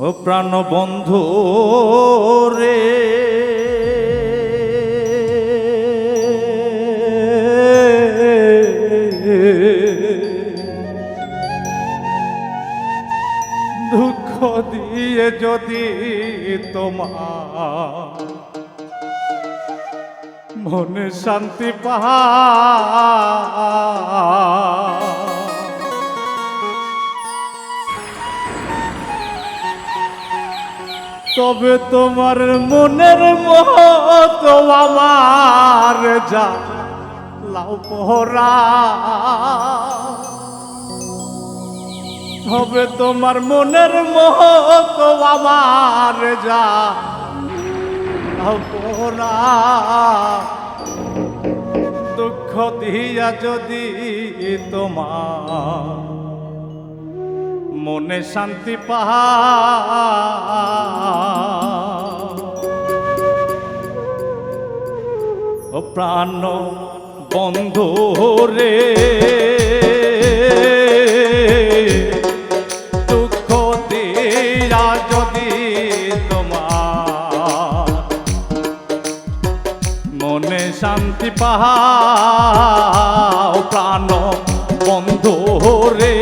ও প্রাণ বন্ধু রে, দুঃখ দিয়ে যদি তোমার মনে শান্তি তবে তোমার মনের মোহ তো আমার যা লাউ পোহরা, তবে তোমার মনের মোহ তো আমার যা লাউ পোহরা। দুঃখ দিয়া যদি তোমার মনে শান্তি ও প্রাণ বন্ধু রে, দুঃখ দিয়া যদি তোমার মনে শান্তি পাও, প্রাণ বন্ধু রে,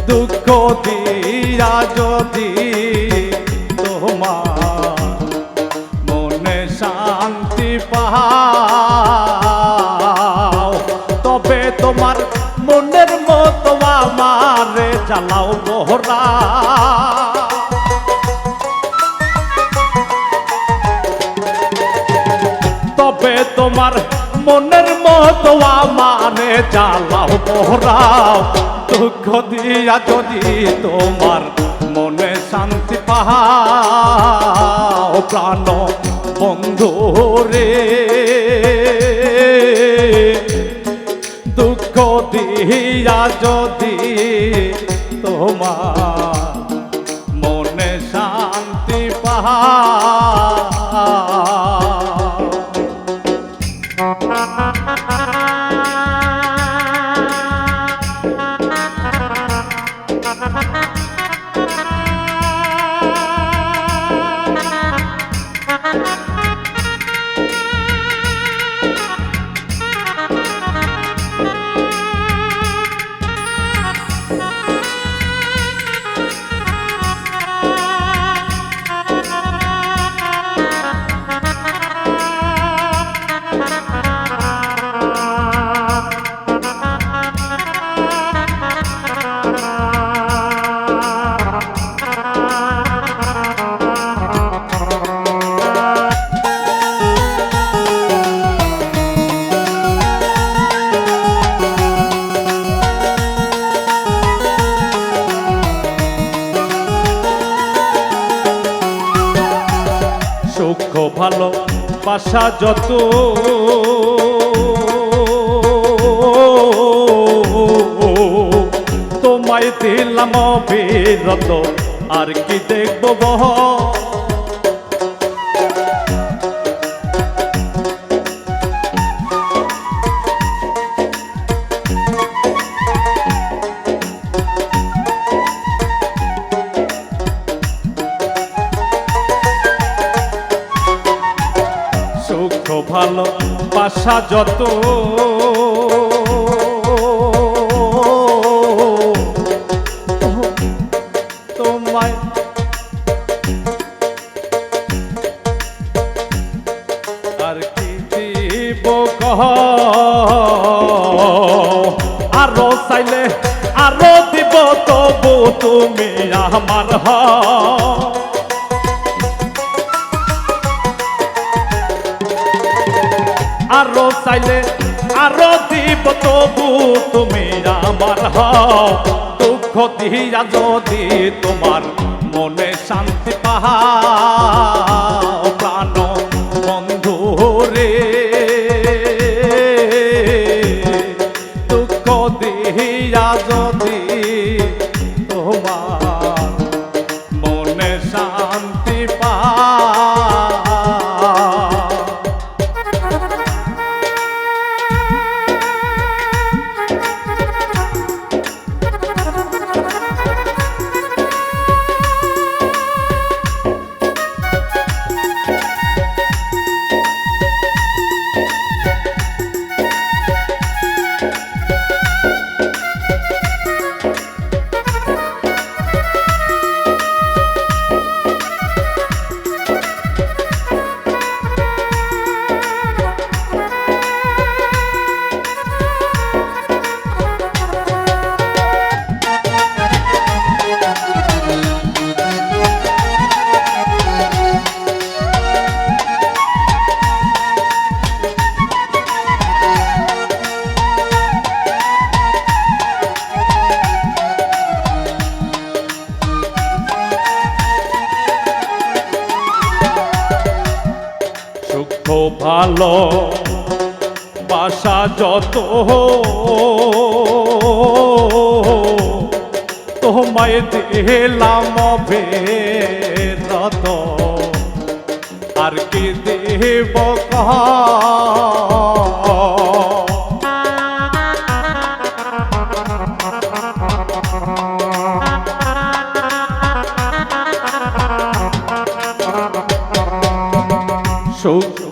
দুঃখ দিয়া যদি তোমার মনে শান্তি পাও, তবে তোমার মনের মতো আমার জ্বালাও পোহরা। তবে তোমার মনের মতো আমারে জ্বালাও পোহরাও, দুঃখ দিয়া যদি তোমার মনে শান্তি পাও, প্রাণ বন্ধু রে, দুঃখ দিয়া যদি তোমার মনে শান্তি পাও। সুখ ভালো বাসা যত তোমায় দিলাম অবিরত, আর কি দেখবো বহ। সুখ ভালো বাসা যত তোমায় আর কি দিব কহ, আরো চাইলে আরো দিব, তবু তুমি আমার হ। আরো চাইলে আরো দিব, তবু তুমি আমার হও, দুঃখ দিয়া যদি তোমার মনে শান্তি পাও, প্রাণ বন্ধু রে, দুঃখ দিয়া যদি তোমার মনে শান্তি পাও। ভালো বাসা যত তোমায় দিলাম অবিরত আর কি দেব কহ সুখ